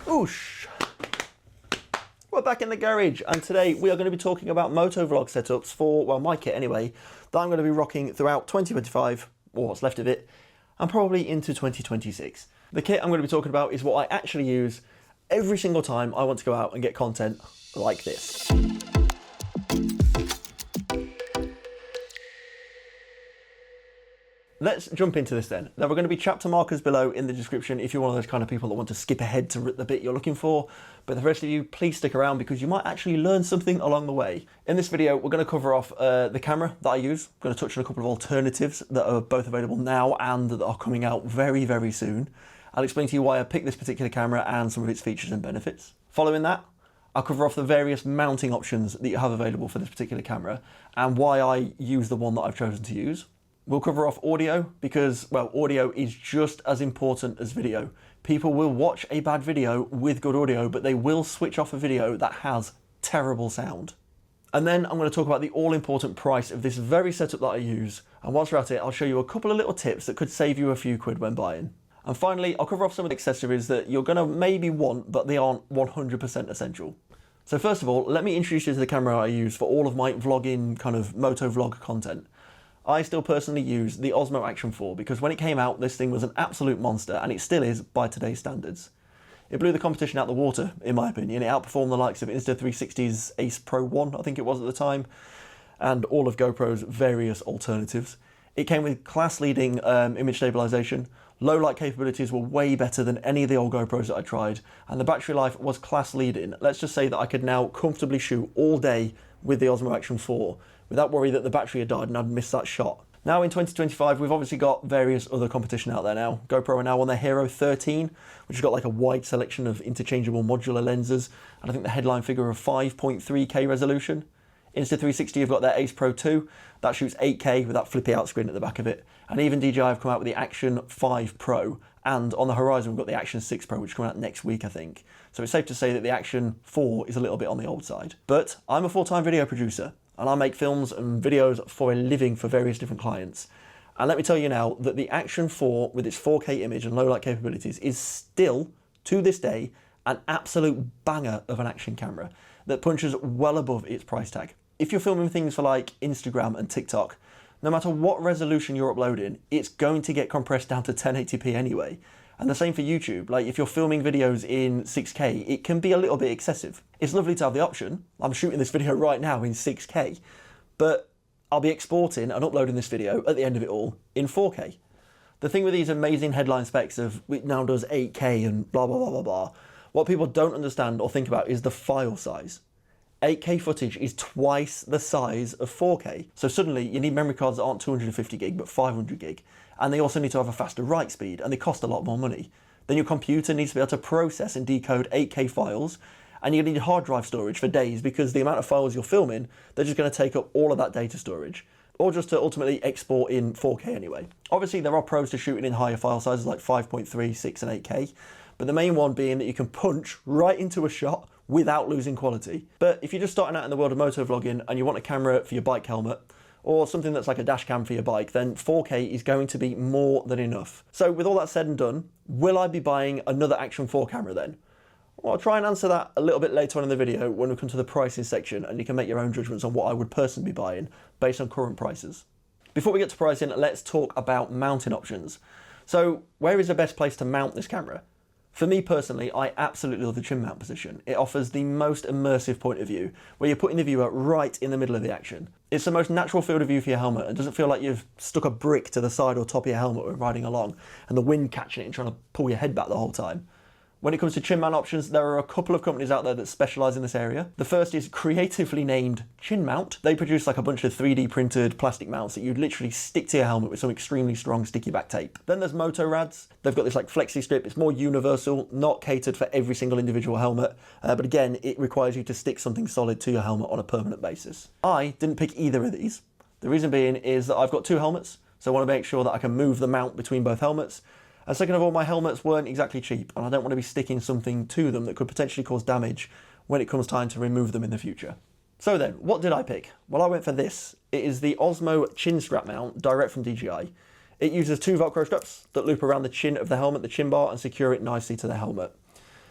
Oosh! We're back in the garage, and today we are going to be talking about motovlog setups for, well, my kit anyway, that I'm going to be rocking throughout 2025, or what's left of it, and probably into 2026. The kit I'm going to be talking about is what I actually use every single time I want to go out and get content like this. Let's jump into this then. There are going to be chapter markers below in the description if you're one of those kind of people that want to skip ahead to the bit you're looking for. But the rest of you, please stick around because you might actually learn something along the way. In this video, we're going to cover off the camera that I use. I'm going to touch on a couple of alternatives that are both available now and that are coming out very, very soon. I'll explain to you why I picked this particular camera and some of its features and benefits. Following that, I'll cover off the various mounting options that you have available for this particular camera and why I use the one that I've chosen to use. We'll cover off audio because, well, audio is just as important as video. People will watch a bad video with good audio, but they will switch off a video that has terrible sound. And then I'm going to talk about the all-important price of this very setup that I use. And whilst we're at it, I'll show you a couple of little tips that could save you a few quid when buying. And finally, I'll cover off some of the accessories that you're going to maybe want, but they aren't 100% essential. So first of all, let me introduce you to the camera I use for all of my vlogging, kind of motovlog content. I still personally use the Osmo Action 4 because when it came out, this thing was an absolute monster, and it still is by today's standards. It blew the competition out the water, in my opinion. It outperformed the likes of Insta360's Ace Pro 1, I think it was at the time, and all of GoPro's various alternatives. It came with class-leading image stabilization. Low light capabilities were way better than any of the old GoPros that I tried, and the battery life was class-leading. Let's just say that I could now comfortably shoot all day with the Osmo Action 4 without worry that the battery had died and I'd missed that shot. Now in 2025, we've obviously got various other competition out there now. GoPro are now on their Hero 13, which has got like a wide selection of interchangeable modular lenses, and I think the headline figure of 5.3K resolution. Insta360 have got their Ace Pro 2, that shoots 8K with that flippy out screen at the back of it. And even DJI have come out with the Action 5 Pro, and on the horizon we've got the Action 6 Pro, which is coming out next week, I think. So it's safe to say that the Action 4 is a little bit on the old side. But I'm a full-time video producer, and I make films and videos for a living for various different clients. And let me tell you now that the Action 4 with its 4K image and low light capabilities is still, to this day, an absolute banger of an action camera that punches well above its price tag. If you're filming things for like Instagram and TikTok, no matter what resolution you're uploading, it's going to get compressed down to 1080p anyway. And the same for YouTube. Like if you're filming videos in 6K, it can be a little bit excessive. It's lovely to have the option. I'm shooting this video right now in 6K, but I'll be exporting and uploading this video at the end of it all in 4K. The thing with these amazing headline specs of it now does 8K and blah, blah, blah, blah, blah, what people don't understand or think about is the file size. 8K footage is twice the size of 4K. So suddenly you need memory cards that aren't 250 gig, but 500 gig. And they also need to have a faster write speed, and they cost a lot more money. Then your computer needs to be able to process and decode 8K files, and you need hard drive storage for days because the amount of files you're filming, they're just going to take up all of that data storage, or just to ultimately export in 4K anyway. Obviously, there are pros to shooting in higher file sizes like 5.3, 6 and 8K, but the main one being that you can punch right into a shot without losing quality. But if you're just starting out in the world of motovlogging and you want a camera for your bike helmet, or something that's like a dash cam for your bike, then 4K is going to be more than enough. So with all that said and done, will I be buying another Action 4 camera then? Well, I'll try and answer that a little bit later on in the video when we come to the pricing section, and you can make your own judgments on what I would personally be buying based on current prices. Before we get to pricing, let's talk about mounting options. So where is the best place to mount this camera? For me personally, I absolutely love the chin mount position. It offers the most immersive point of view, where you're putting the viewer right in the middle of the action. It's the most natural field of view for your helmet, and doesn't feel like you've stuck a brick to the side or top of your helmet when riding along, and the wind catching it and trying to pull your head back the whole time. When it comes to chin mount options, there are a couple of companies out there that specialise in this area. The first is creatively named Chin Mount. They produce like a bunch of 3D printed plastic mounts that you'd literally stick to your helmet with some extremely strong sticky back tape. Then there's Motorads. They've got this like flexi strip. It's more universal, not catered for every single individual helmet. But again, it requires you to stick something solid to your helmet on a permanent basis. I didn't pick either of these. The reason being is that I've got two helmets, so I want to make sure that I can move the mount between both helmets. And second of all, my helmets weren't exactly cheap, and I don't want to be sticking something to them that could potentially cause damage when it comes time to remove them in the future. So then, what did I pick? Well, I went for this. It is the Osmo chin strap mount, direct from DJI. It uses two Velcro straps that loop around the chin of the helmet, the chin bar, and secure it nicely to the helmet.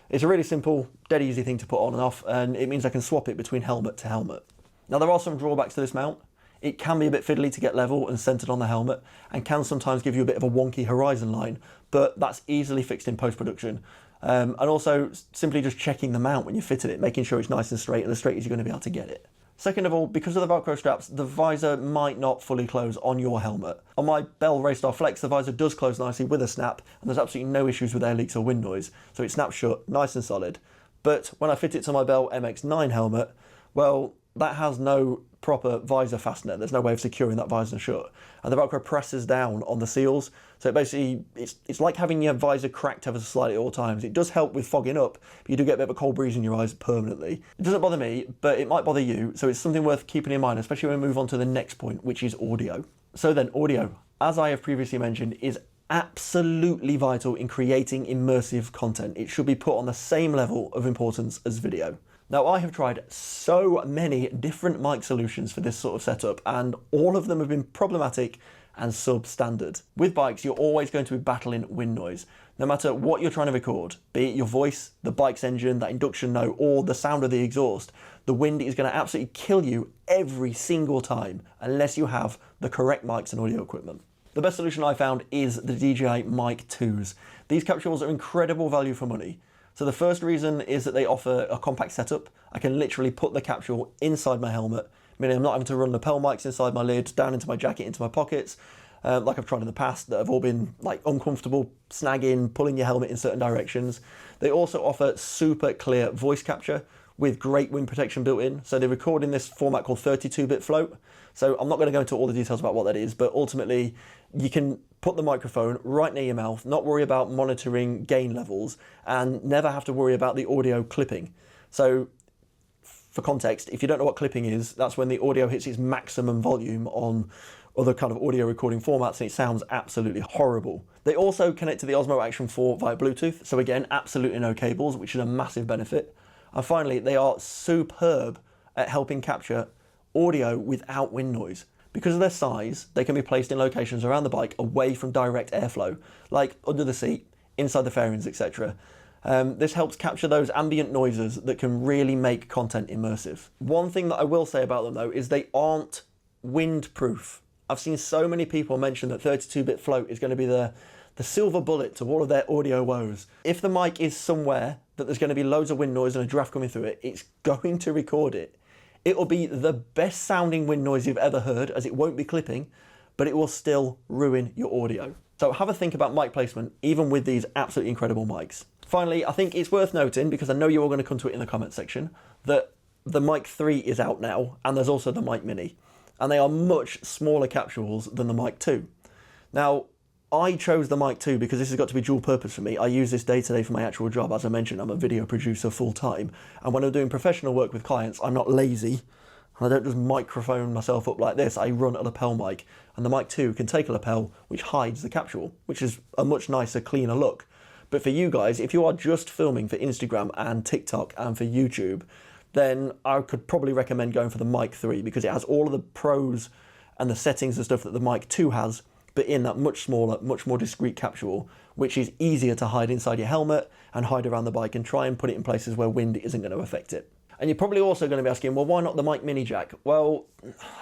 It's a really simple, dead easy thing to put on and off, and it means I can swap it between helmet to helmet. Now there are some drawbacks to this mount. It can be a bit fiddly to get level and centered on the helmet, and can sometimes give you a bit of a wonky horizon line, but that's easily fixed in post-production. And also simply just checking the mount when you fitted it, making sure it's nice and straight, and as straight as you're going to be able to get it. Second of all, because of the Velcro straps, the visor might not fully close on your helmet. On my Bell Raystar Flex, the visor does close nicely with a snap, and there's absolutely no issues with air leaks or wind noise, so it snaps shut, nice and solid. But when I fit it to my Bell MX-9 helmet, well, that has no proper visor fastener. There's no way of securing that visor shut. And the Velcro presses down on the seals. So basically, it's like having your visor cracked ever so slightly at all times. It does help with fogging up, but you do get a bit of a cold breeze in your eyes permanently. It doesn't bother me, but it might bother you. So it's something worth keeping in mind, especially when we move on to the next point, which is audio. So then audio, as I have previously mentioned, is absolutely vital in creating immersive content. It should be put on the same level of importance as video. Now, I have tried so many different mic solutions for this sort of setup, and all of them have been problematic and substandard. With bikes, you're always going to be battling wind noise. No matter what you're trying to record, be it your voice, the bike's engine, that induction note, or the sound of the exhaust, the wind is going to absolutely kill you every single time, unless you have the correct mics and audio equipment. The best solution I found is the DJI Mic 2s. These capsules are incredible value for money. So the first reason is that they offer a compact setup. I can literally put the capsule inside my helmet, meaning I'm not having to run lapel mics inside my lid, down into my jacket, into my pockets, like I've tried in the past, that have all been like uncomfortable, snagging, pulling your helmet in certain directions. They also offer super clear voice capture with great wind protection built in. So they record in this format called 32-bit float. So I'm not going to go into all the details about what that is, but ultimately you can put the microphone right near your mouth, not worry about monitoring gain levels, and never have to worry about the audio clipping. So for context, if you don't know what clipping is, that's when the audio hits its maximum volume on other kind of audio recording formats and it sounds absolutely horrible. They also connect to the Osmo Action 4 via Bluetooth. So again, absolutely no cables, which is a massive benefit. And finally, they are superb at helping capture audio without wind noise. Because of their size, they can be placed in locations around the bike away from direct airflow, like under the seat, inside the fairings, etc. This helps capture those ambient noises that can really make content immersive. One thing that I will say about them though is they aren't wind-proof. I've seen so many people mention that 32-bit float is going to be the silver bullet to all of their audio woes. If the mic is somewhere that there's going to be loads of wind noise and a draft coming through it, it's going to record it. It will be the best sounding wind noise you've ever heard, as it won't be clipping, but it will still ruin your audio. So have a think about mic placement, even with these absolutely incredible mics. Finally, I think it's worth noting, because I know you're all going to come to it in the comment section, that the Mic 3 is out now, and there's also the Mic Mini, and they are much smaller capsules than the Mic 2. Now, I chose the Mic 2 because this has got to be dual purpose for me. I use this day to day for my actual job. As I mentioned, I'm a video producer full time. And when I'm doing professional work with clients, I'm not lazy. I don't just microphone myself up like this. I run a lapel mic. And the Mic 2 can take a lapel which hides the capsule, which is a much nicer, cleaner look. But for you guys, if you are just filming for Instagram and TikTok and for YouTube, then I could probably recommend going for the Mic 3 because it has all of the pros and the settings and stuff that the Mic 2 has, but in that much smaller, much more discreet capsule, which is easier to hide inside your helmet and hide around the bike and try and put it in places where wind isn't going to affect it. And you're probably also going to be asking, well, why not the Mic Mini jack? Well,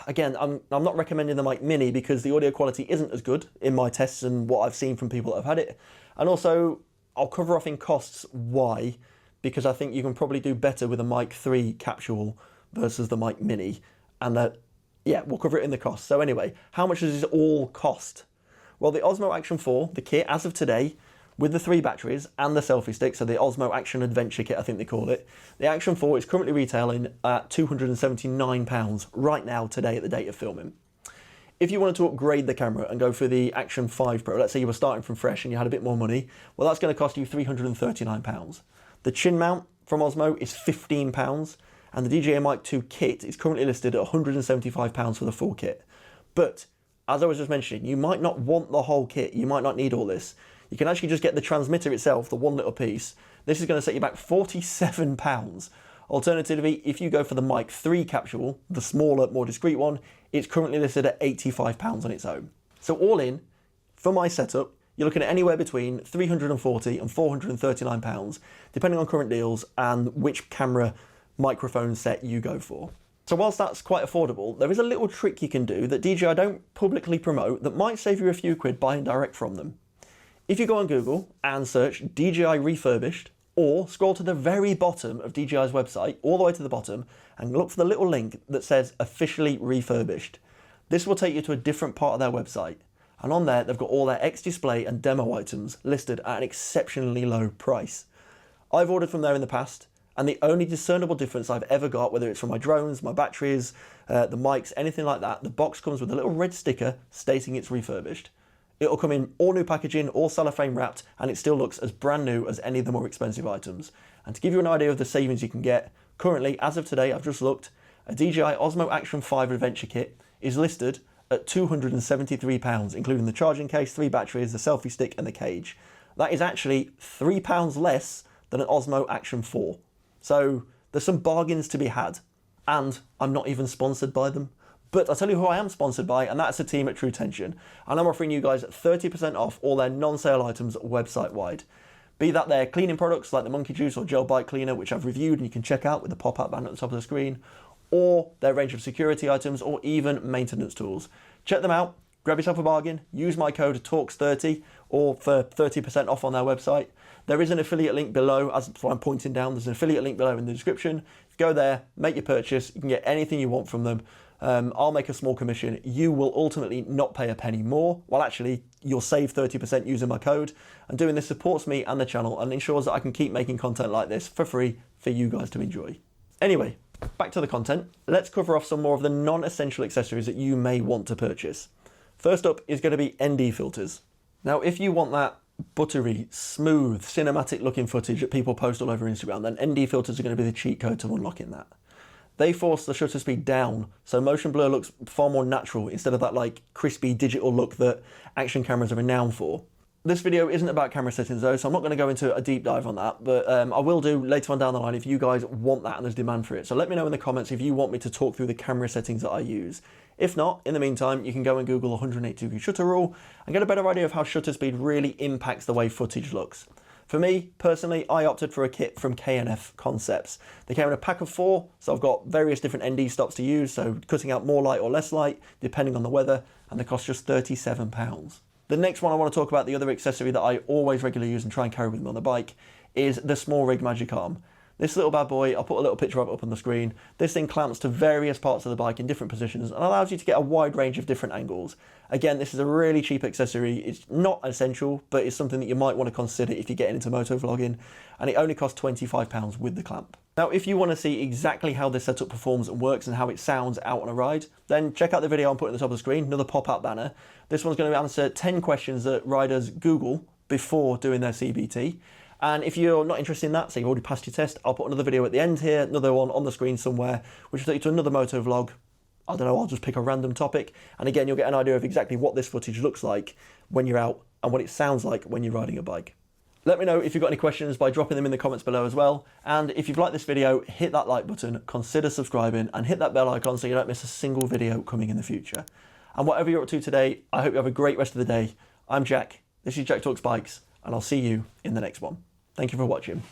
again, I'm not recommending the Mic Mini because the audio quality isn't as good in my tests and what I've seen from people that have had it. And also, I'll cover off in costs why, because I think you can probably do better with a Mic 3 capsule versus the Mic Mini. And that, yeah, we'll cover it in the cost. So anyway, how much does this all cost? Well, the Osmo Action 4, the kit as of today, with the 3 batteries and the selfie stick, so the Osmo Action Adventure Kit, I think they call it, the Action 4 is currently retailing at £279 right now, today, at the date of filming. If you wanted to upgrade the camera and go for the Action 5 Pro, let's say you were starting from fresh and you had a bit more money, well, that's going to cost you £339. The chin mount from Osmo is £15, and the DJI Mic 2 kit is currently listed at £175 for the full kit. But, as I was just mentioning, you might not want the whole kit, you might not need all this. You can actually just get the transmitter itself, the one little piece. This is going to set you back £47. Alternatively, if you go for the Mic 3 capsule, the smaller, more discreet one, it's currently listed at £85 on its own. So all in, for my setup, you're looking at anywhere between £340 and £439, depending on current deals and which camera microphone set you go for. So whilst that's quite affordable, there is a little trick you can do that DJI don't publicly promote that might save you a few quid buying direct from them. If you go on Google and search DJI refurbished, or scroll to the very bottom of DJI's website, all the way to the bottom, and look for the little link that says officially refurbished. This will take you to a different part of their website. And on there, they've got all their X-Display and demo items listed at an exceptionally low price. I've ordered from there in the past, and the only discernible difference I've ever got, whether it's from my drones, my batteries, the mics, anything like that, the box comes with a little red sticker stating it's refurbished. It'll come in all new packaging, all cellophane wrapped, and it still looks as brand new as any of the more expensive items. And to give you an idea of the savings you can get, currently, as of today, I've just looked, a DJI Osmo Action 5 Adventure Kit is listed at £273, including the charging case, 3 batteries, the selfie stick, and the cage. That is actually £3 less than an Osmo Action 4. So there's some bargains to be had. And I'm not even sponsored by them. But I'll tell you who I am sponsored by, and that's the team at True Tension. And I'm offering you guys 30% off all their non-sale items website-wide. Be that their cleaning products like the Monkey Juice or Gel Bike Cleaner, which I've reviewed and you can check out with the pop-up banner at the top of the screen, or their range of security items, or even maintenance tools. Check them out, grab yourself a bargain, use my code TALKS30 or for 30% off on their website. There is an affiliate link below, as I'm pointing down, there's an affiliate link below in the description. Go there, make your purchase, you can get anything you want from them. I'll make a small commission. You will ultimately not pay a penny more. Well, actually, you'll save 30% using my code. And doing this supports me and the channel and ensures that I can keep making content like this for free for you guys to enjoy. Anyway, back to the content. Let's cover off some more of the non-essential accessories that you may want to purchase. First up is going to be ND filters. Now, if you want that buttery, smooth, cinematic looking footage that people post all over Instagram, then ND filters are going to be the cheat code to unlocking that. They force the shutter speed down, so motion blur looks far more natural instead of that like crispy digital look that action cameras are renowned for. This video isn't about camera settings though, so I'm not going to go into a deep dive on that, but I will do later on down the line if you guys want that and there's demand for it. So let me know in the comments if you want me to talk through the camera settings that I use. If not, in the meantime, you can go and Google 180 degree shutter rule and get a better idea of how shutter speed really impacts the way footage looks. For me, personally, I opted for a kit from K&F Concepts. They came in a pack of 4, so I've got various different ND stops to use, so cutting out more light or less light, depending on the weather, and they cost just £37. The next one I want to talk about, the other accessory that I always regularly use and try and carry with me on the bike, is the Small Rig Magic Arm. This little bad boy, I'll put a little picture of it up on the screen. This thing clamps to various parts of the bike in different positions and allows you to get a wide range of different angles. Again, this is a really cheap accessory. It's not essential, but it's something that you might want to consider if you're getting into motovlogging, and it only costs £25 with the clamp. Now, if you want to see exactly how this setup performs and works and how it sounds out on a ride, then check out the video I'm putting at the top of the screen, another pop-up banner. This one's going to answer 10 questions that riders Google before doing their CBT. And if you're not interested in that, so you've already passed your test, I'll put another video at the end here, another one on the screen somewhere, which will take you to another moto vlog. I don't know, I'll just pick a random topic. And again, you'll get an idea of exactly what this footage looks like when you're out and what it sounds like when you're riding a bike. Let me know if you've got any questions by dropping them in the comments below as well. And if you've liked this video, hit that like button, consider subscribing, and hit that bell icon so you don't miss a single video coming in the future. And whatever you're up to today, I hope you have a great rest of the day. I'm Jack, this is Jack Talks Bikes, and I'll see you in the next one. Thank you for watching.